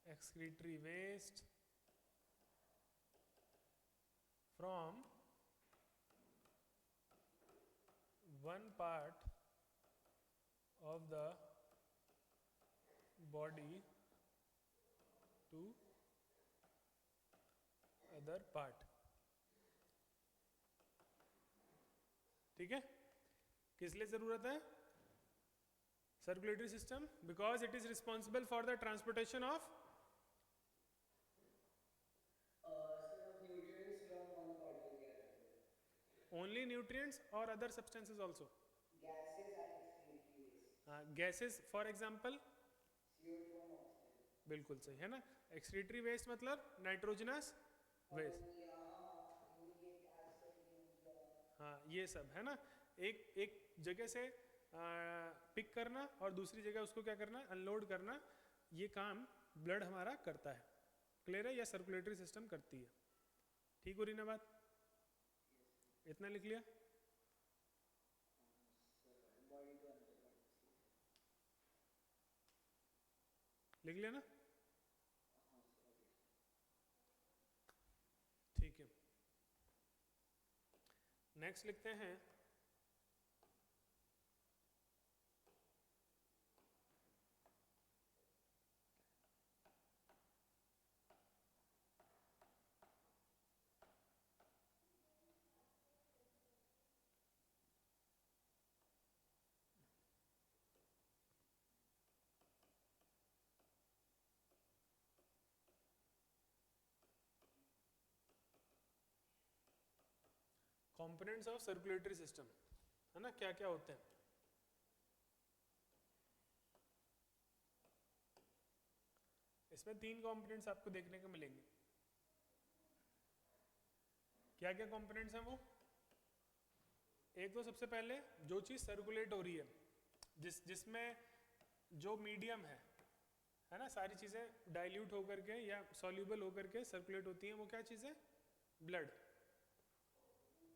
excretory waste from one part of the body to other part. ठीक है, किस लिए जरूरत है circulatory system? Because it is responsible for the transportation of sir of nutrients from one part to the other. Only nutrients और other substances also. Gases and excretory waste. Gases for example, CO2 and oxygen. बिल्कुल सही है ना। एक्सक्रीटरी वेस्ट मतलब nitrogenous waste, Ammonia, uric acid, urea. हाँ ये सब है ना। एक एक जगह से पिक करना और दूसरी जगह उसको क्या करना, अनलोड करना, ये काम ब्लड हमारा करता है। क्लियर है? या सर्कुलेटरी सिस्टम करती है। ठीक हो रही ना बात? इतना लिख लिया? Body to another body. लिख लिया ना? हाँ सर, okay. ठीक है, नेक्स्ट लिखते हैं कंपोनेंट्स ऑफ सर्कुलेटरी सिस्टम, है ना, क्या क्या होते हैं। इसमें 3 कंपोनेंट्स आपको देखने को मिलेंगे। क्या क्या कंपोनेंट्स हैं वो? एक तो सबसे पहले जो चीज सर्कुलेट हो रही है, जिसमें जो मीडियम है ना, सारी चीजें डाइल्यूट होकर के या सॉल्यूबल होकर के सर्कुलेट होती हैं, वो क्या चीज है? ब्लड,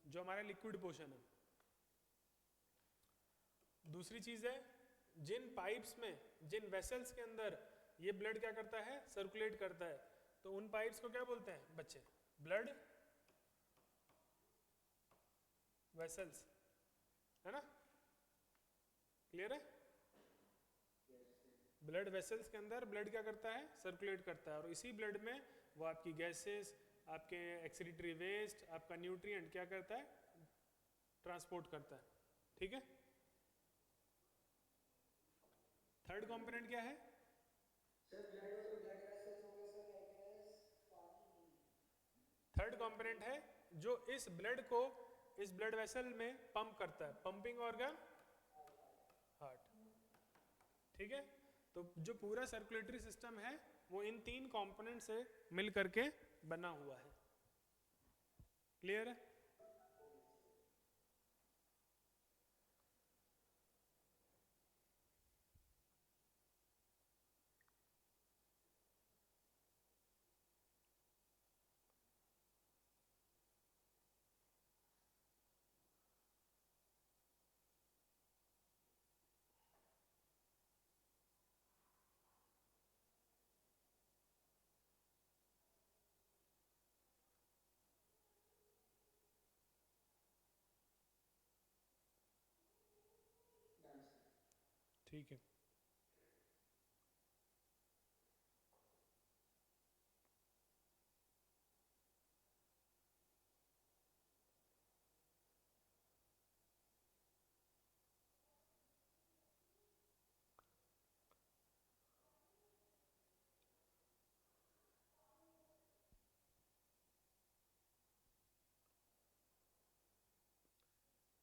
जो हमारा लिक्विड पोर्शन है। दूसरी चीज है जिन पाइप्स में, जिन वेसल्स के अंदर ये ब्लड क्या करता है? सर्कुलेट करता है, तो उन पाइप्स को क्या बोलते हैं बच्चे? ब्लड वेसल्स, है ना। क्लियर है? ब्लड वेसल्स के अंदर ब्लड क्या करता है? सर्कुलेट करता है, और इसी ब्लड में वो आपकी गैसेस, आपके एक्सक्रीटरी वेस्ट, आपका न्यूट्रिएंट क्या करता है? ट्रांसपोर्ट करता है। ठीक है। थर्ड कंपोनेंट क्या है? सर ब्लड और ब्लड वेसल्स हो गए सर, लाइक एज पानी। थर्ड कंपोनेंट है जो इस ब्लड को इस ब्लड वेसल में पंप करता है, पंपिंग ऑर्गन हार्ट। ठीक है, तो जो पूरा सर्कुलेटरी सिस्टम है वो इन 3 कंपोनेंट से मिल करके बना हुआ है। क्लियर है? ठीक है।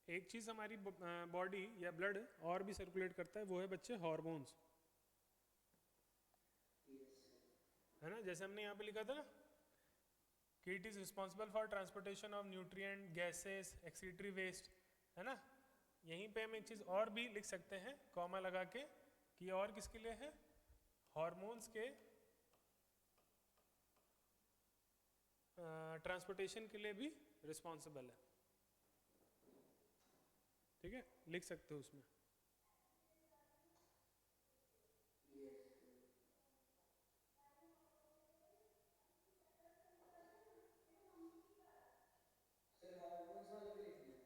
एक चीज हमारी बॉडी या ब्लड और भी सर्कुलेट करता है, वो है बच्चे हार्मोन्स, है ना। जैसे हमने यहाँ पे लिखा था ना कि it is responsible for transportation of nutrient, gases, excretory waste, है ना। यहीं पे हम एक चीज और भी लिख सकते हैं कॉमा लगा के कि ये और किसके लिए है? हार्मोन्स के ट्रांसपोर्टेशन के लिए भी रिस्पॉन्सिबल है। ठीक है, लिख सकते हो उसमें। सर हार्मोन्स वाले भी लिखने हैं?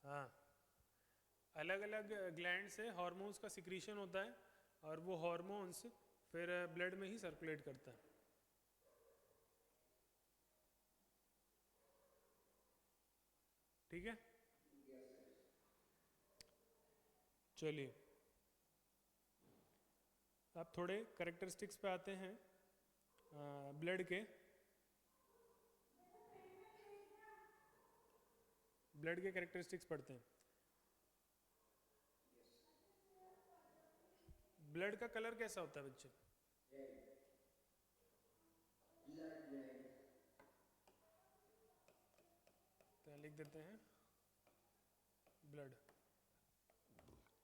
हाँ, अलग अलग ग्लैंड से हार्मोन्स का सिक्रीशन होता है और वो हार्मोन्स फिर ब्लड में ही सर्कुलेट करता है। ठीक है, चलिए अब थोड़े कैरेक्टरिस्टिक्स पे आते हैं ब्लड के। ब्लड के कैरेक्टरिस्टिक्स पढ़ते हैं। ब्लड का कलर कैसा होता है बच्चे? तो लिख देते हैं ब्लड,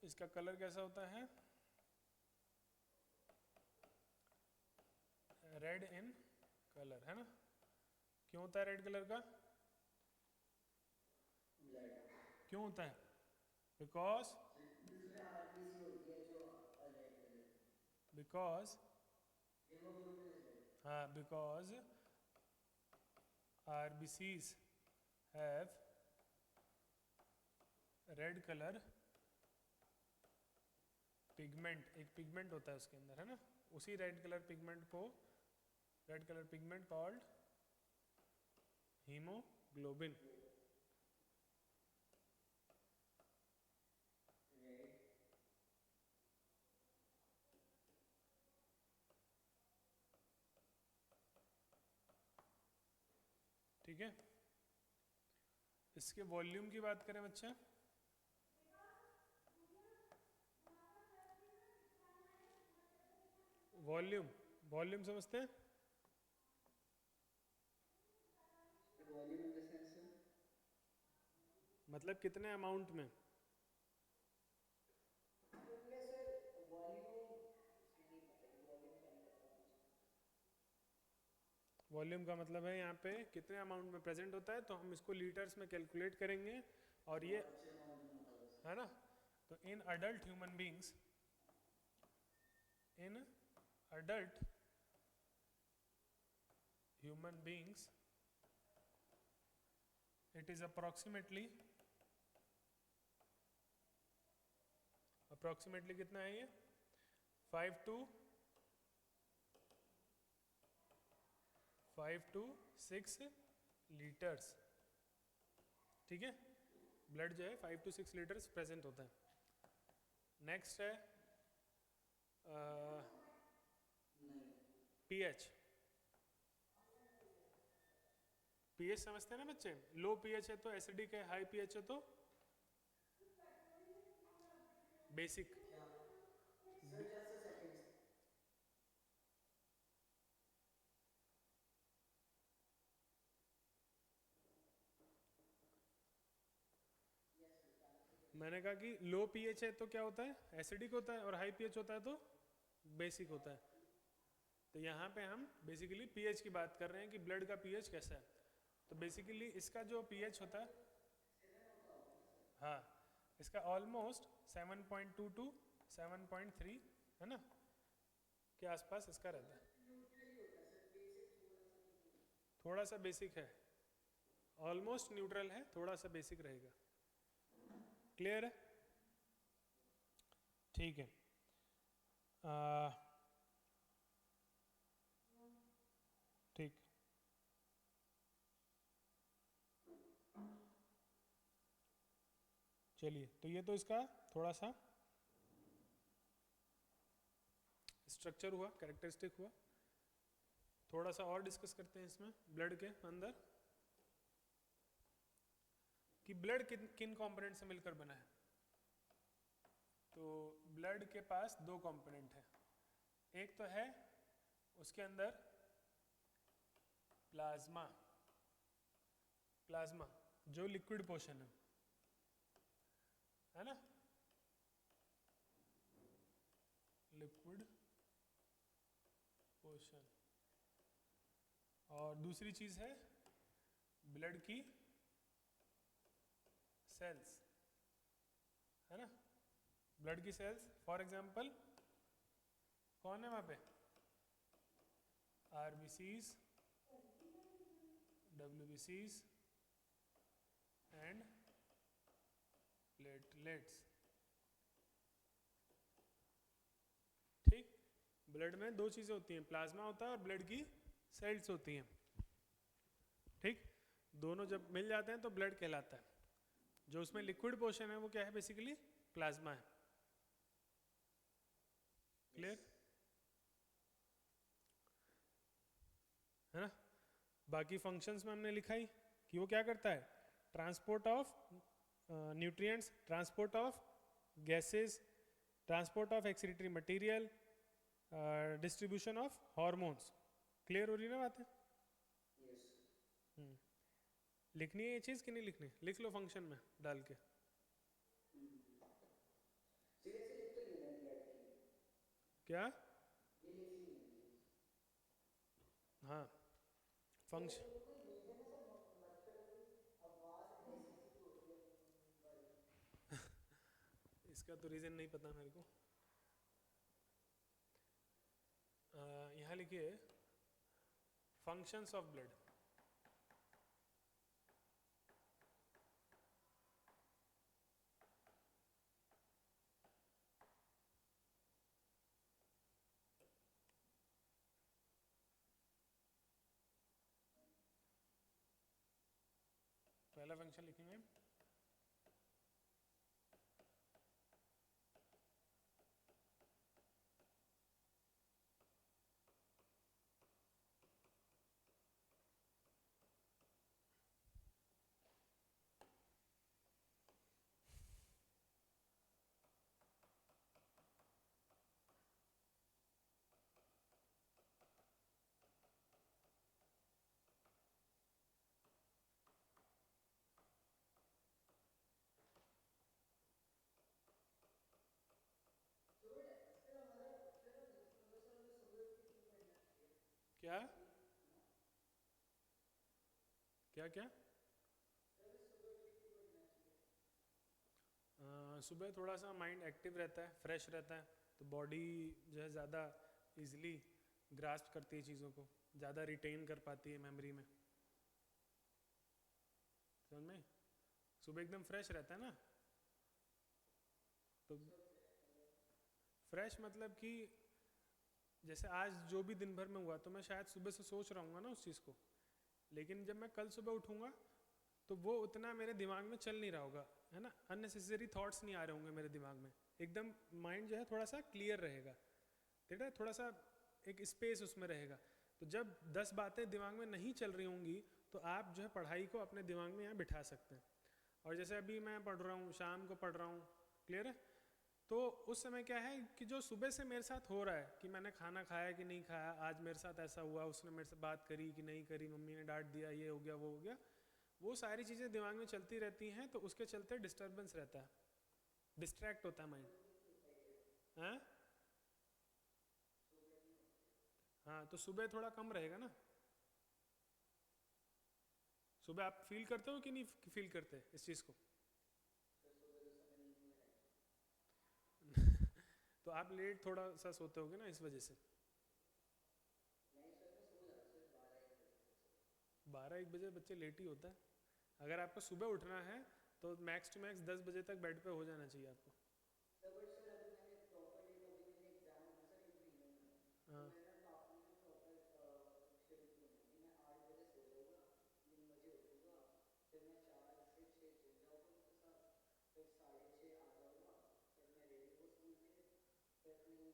इसका कलर कैसा होता है? रेड इन कलर, है ना? क्यों होता है रेड कलर का? क्यों होता है? बिकॉज हाँ, because RBCs have red colour pigment, एक पिगमेंट होता है उसके अंदर, है ना? उसी रेड कलर पिगमेंट को, red colour pigment called haemoglobin. ठीक है, इसके वॉल्यूम की बात करें बच्चा, वॉल्यूम, वॉल्यूम समझते हैं? वॉल्यूम इन द सेंस मतलब कितने अमाउंट में? सर वॉल्यूम नहीं पता, वॉल्यूम का नहीं पता मुझे। वॉल्यूम का मतलब है यहाँ पे कितने अमाउंट में प्रेजेंट होता है, तो हम इसको लीटर्स में कैलकुलेट करेंगे। और ये है ना, तो in adult human beings, in adult human beings it is approximately कितना है ये? 5 to 6 लीटर्स। ठीक है, ब्लड जो है 5 to 6 लीटर्स प्रेजेंट होता है। नेक्स्ट है पीएच। पीएच समझते हैं ना बच्चे? लो पीएच है तो एसिडिक है, हाई पीएच है तो basic. Sir just a second. मैंने कहा कि लो पीएच है तो क्या होता है? एसिडिक होता है, और हाई पीएच होता है तो बेसिक होता है। तो यहाँ पे हम बेसिकली पीएच की बात कर रहे हैं कि ब्लड का पीएच कैसा है। तो बेसिकली इसका जो पीएच होता है, हाँ, इसका ऑलमोस्ट 7.2 to 7.3 है ना, के आसपास इसका रहता है। थोड़ा सा बेसिक है, ऑलमोस्ट न्यूट्रल है, थोड़ा सा बेसिक रहेगा। क्लियर है? ठीक है, ठीक, चलिए, तो ये तो इसका थोड़ा सा स्ट्रक्चर हुआ, कैरेक्टरिस्टिक हुआ। थोड़ा सा और डिस्कस करते हैं इसमें ब्लड के अंदर कि ब्लड किन कंपोनेंट से मिलकर बना है। तो ब्लड के पास दो कंपोनेंट है। एक तो है उसके अंदर प्लाज्मा, प्लाज्मा जो लिक्विड पोर्शन है ना, लिक्विड पोर्शन। और दूसरी चीज है ब्लड की सेल्स, है ना, ब्लड की सेल्स। फॉर एग्जांपल कौन है वहां पे? RBCs, WBCs and platelets. ठीक, ब्लड में दो चीजें होती हैं, प्लाज्मा होता है और ब्लड की सेल्स होती हैं। ठीक, दोनों जब मिल जाते हैं तो ब्लड कहलाता है। जो उसमें लिक्विड पोर्शन है वो क्या है, बेसिकली प्लाज्मा है। क्लियर है ना। बाकी फंक्शंस में हमने लिखा ही कि वो क्या करता है, transport of nutrients, transport of gases, transport of excretory material, distribution of hormones. Clear हो रही ना बातें। यस लिखनी है ये चीज़ कि नहीं लिखनी, लिख लो फंक्शन में डाल के। सीधे से लिख तो लिया मैंने ब्लड की, क्या, ये लिख ली मैंने। हाँ फंक्शन, कोई रीजन है सर मस्कुलर आवाज ऐसी सी होती है इसका तो रीज़न नहीं पता मेरे को। यहाँ लिखिए फंक्शंस ऑफ ब्लड। पहला फंक्शन लिखेंगे क्या क्या क्या। सुबह थोड़ा सा माइंड एक्टिव रहता है, फ्रेश रहता है, तो बॉडी जो है ज़्यादा इजीली ग्रास्प करती है चीज़ों को, ज़्यादा रिटेन कर पाती है मेमोरी में। समझ में, सुबह एकदम फ्रेश रहता है ना। तो फ्रेश मतलब कि जैसे आज जो भी दिन भर में हुआ तो मैं शायद सुबह से सोच रहा हूँ ना उस चीज़ को, लेकिन जब मैं कल सुबह उठूँगा तो वो उतना मेरे दिमाग में चल नहीं रहा होगा, है ना। अननेसेसरी थॉट्स नहीं आ रहे होंगे मेरे दिमाग में, एकदम माइंड जो है थोड़ा सा क्लियर रहेगा, ठीक है, थोड़ा सा एक स्पेस उसमें रहेगा। तो जब 10 बातें दिमाग में नहीं चल रही होंगी तो आप जो है पढ़ाई को अपने दिमाग में यहाँ बिठा सकते हैं। और जैसे अभी मैं पढ़ रहा हूँ, शाम को पढ़ रहा हूँ, क्लियर है। तो उस समय क्या है कि जो सुबह से मेरे साथ हो रहा है कि मैंने खाना खाया कि नहीं खाया, आज मेरे साथ ऐसा हुआ, उसने मेरे से बात करी कि नहीं करी, मम्मी ने डांट दिया, ये हो गया वो हो गया, वो सारी चीज़ें दिमाग में चलती रहती हैं। तो उसके चलते डिस्टर्बेंस रहता है, डिस्ट्रैक्ट होता है माइंड। हाँ हाँ, तो सुबह थोड़ा कम रहेगा ना। सुबह आप फील करते हो कि नहीं फील करते इस चीज़ को। तो आप लेट थोड़ा सा सोते होगे ना इस वजह से। 12-1 बजे बच्चे लेट ही होता है। अगर आपको सुबह उठना है तो मैक्स टू मैक्स 10 बजे तक बेड पे हो जाना चाहिए आपको। सर बट सर अभी मैंने प्रॉपर डे को, अभी मेरे एग्जाम है सर इंजीनियरिंग में, तो हाँ मैंने अपने प्रॉपर शेड्यूल किया है कि मैं 8 बजे सो जाऊँगा, 3 बजे उठूँगा, फिर मैं 4 से 6 जिम जाऊँगा उनके साथ, फिर 6:30 आ जाऊँगा, फिर मैं रेडी हो स्कूल के लिए, फिर नहीं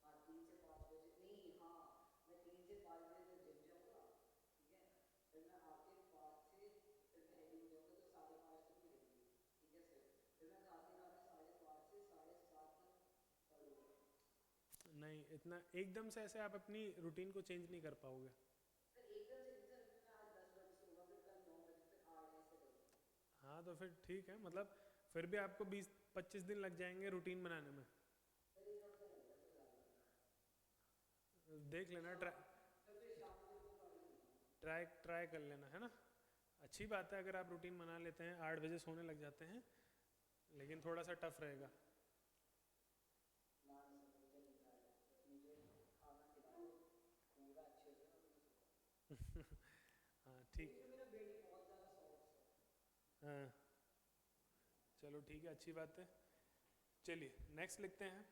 हाँ 3 से 5 बजे नहीं, हाँ मैं 3 से 5 बजे तक जिम जाऊँगा, ठीक है, फिर मैं आके 5 से फिर मैं रेडी हो जाऊँगा, तो 5:30 तक मैं रेडी हूँ, ठीक है सर, फिर मैं आते आते 5:30 से 7:30 तक पढ़ूँगा। नहीं, इतना एकदम से ऐसे आप अपनी रूटीन को चेंज नहीं कर पाओगे। सर एकदम से नहीं सर, मैं आज 10 बजे सोऊंगा, फिर कल 9 बजे, फिर 8 ऐसे करूँगा। हाँ तो फिर ठीक है, मतलब फिर भी आपको 20-25 दिन लग जाएंगे रूटीन बनाने में। सर एक हफ्ता लगेगा सर ज़्यादा, देख लेना, तो फिर शाम को वो पढ़ लूँगा। ट्राई कर लेना, है ना। अच्छी बात है अगर आप रूटीन बना लेते हैं, 8 बजे सोने लग जाते हैं, लेकिन थोड़ा सा टफ रहेगा। ना सर मुझे नहीं खाया, बस मुझे खाना खिला दो पूरा अच्छे से, मैं फिर सोऊंगा। हाँ ठीक। क्योंकि मेरा बेड बहुत ज़्यादा सॉफ्ट है। हाँ चलो ठीक है, अच्छी बात है। चलिए नेक्स्ट लिखते हैं।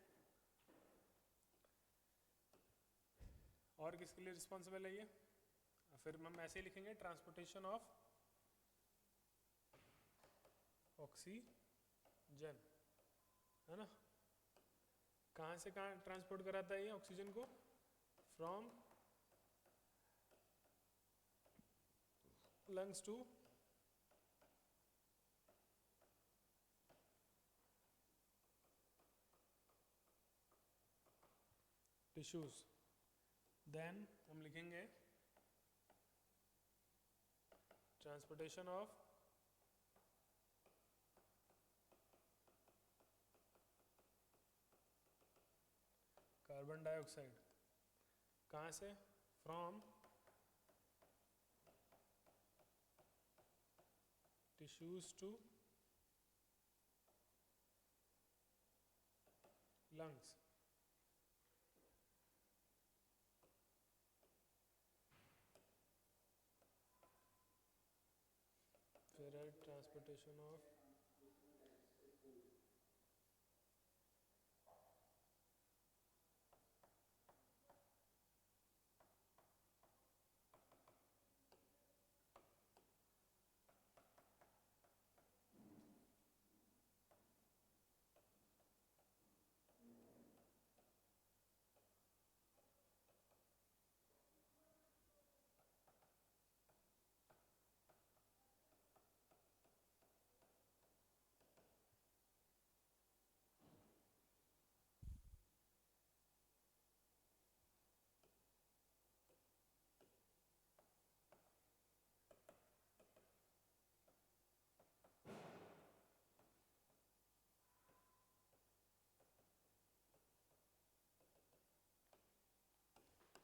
और किसके लिए रिस्पॉन्सिबल है ये, फिर हम ऐसे ही लिखेंगे ट्रांसपोर्टेशन ऑफ ऑक्सीजन, है ना। कहाँ से कहाँ ट्रांसपोर्ट कराता है ये ऑक्सीजन को? From lungs to tissues. Then हम लिखेंगे ट्रांसपोर्टेशन ऑफ कार्बन डाइऑक्साइड, कहाँ से? From tissues to lungs. फिर है ट्रांसपोर्टेशन ऑफ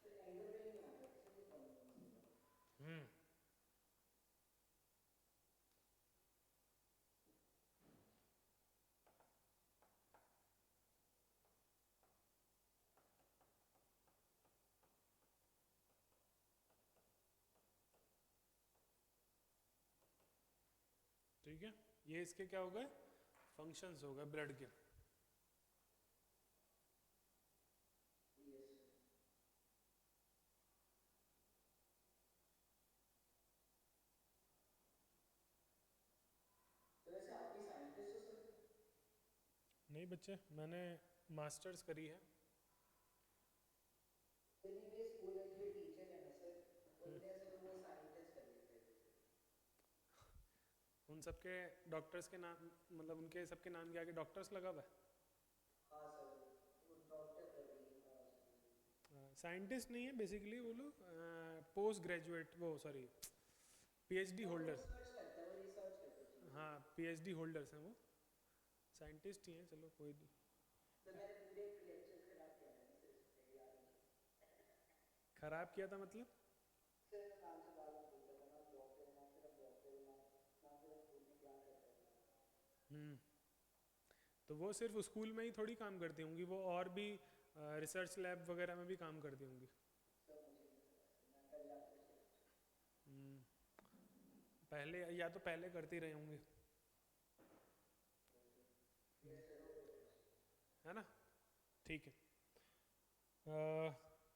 सर एंड में नहीं आ रहा है सर, ये फॉर्मूला से तो। ठीक है, ये इसके क्या हो गए? फंक्शंस हो गए ब्लड के। Yes sir. तो वैसे आप भी साइंटिस्ट हो सर? नहीं बच्चे, मैंने मास्टर्स करी है। मेरी भी स्कूल में जो टीचर है ना सर, बोलते हैं सर वो साइंटिस्ट कर लेते हैं जैसे। उन सबके डॉक्टर्स के नाम, मतलब उनके सबके नाम के आगे डॉक्टर्स लगा हुआ हाँ सर, वो डॉक्टर प्रवीण, हाँ सर। है। साइंटिस्ट नहीं है बेसिकली वो लोग, पोस्ट ग्रेजुएट, वो सॉरी पीएचडी वो होल्डर। रिसर्च करता है, वो रिसर्च करता है चीज़ों हाँ, पे। पीएचडी होल्डर्स हैं वो, साइंटिस्ट ही हैं, चलो कोई नहीं। तो मैंने पूरे लेक्चर खराब किया था ना सर, इसलिए याद नहीं। खराब किया था मतलब? सर नाम से बार बार पूछता था ना, डॉक्टर ना सिर्फ डॉक्टर ना, ना सिर्फ स्कूल में क्या करता था। हम्म, तो वो सिर्फ स्कूल में ही थोड़ी काम करती होंगी, वो और भी रिसर्च लैब वगैरह में भी काम करती होंगी। सर मुझे नहीं पता सर, मैं पहले आपसे पूछता। हम्म, पहले या तो पहले करती रहे होंगे, यस सर, ओके सर। है ना। ठीक है,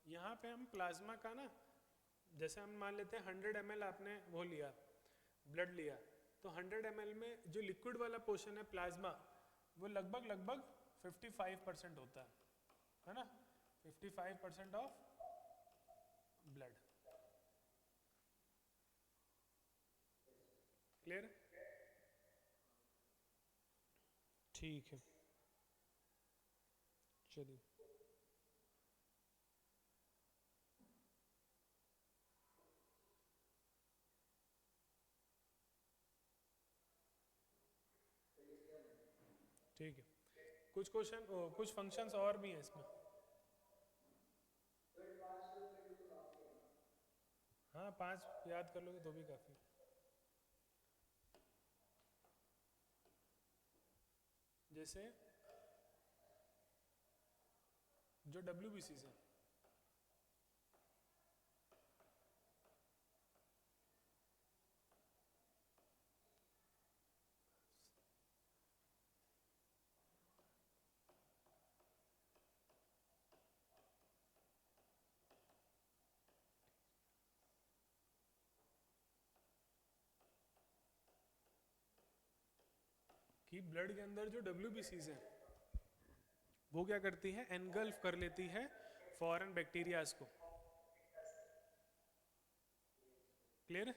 यहाँ पे हम प्लाज्मा का ना, जैसे हम मान लेते हैं 100 ml आपने वो लिया, ब्लड लिया, तो 100 ml में जो लिक्विड वाला पोर्शन है प्लाज्मा, वो लगभग लगभग 55% होता है ना। 55% ऑफ ब्लड। क्लियर? ठीक है, चलिए। तो इसके बाद ठीक है, कुछ क्वेश्चन, कुछ फंक्शंस और भी हैं इसमें। तो 5 लोग कर लो तो काफी है ना। हाँ, 5 याद कर लोगे तो भी काफ़ी। जैसे जो WBC से, कि ब्लड के अंदर जो WBCs हैं वो क्या करती है, एनगल्फ कर लेती है फॉरेन बैक्टीरियाज को। क्लियर है?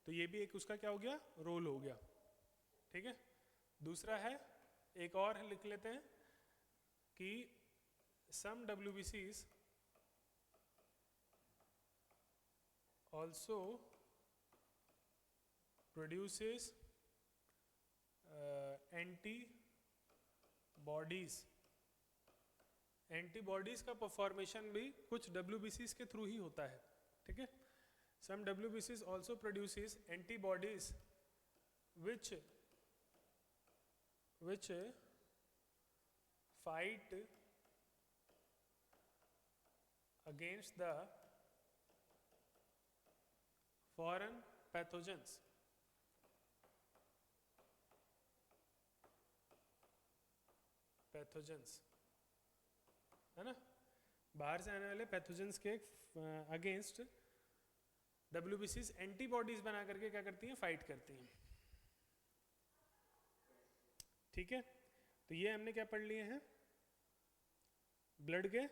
तो ये भी एक उसका क्या हो गया, रोल हो गया। ठीक है, दूसरा है, एक और लिख लेते हैं कि some WBCs also produces antibodies। Antibodies का फॉर्मेशन भी कुछ WBCs के थ्रू ही होता है। ठीक है, some WBCs also produces antibodies which fight against the foreign pathogens। है ना, बाहर से आने वाले पैथोजेंस के अगेंस्ट WBCs एंटीबॉडीज बना करके क्या करती हैं, फाइट करती हैं। ठीक है, तो ये हमने क्या पढ़ लिए हैं, ब्लड के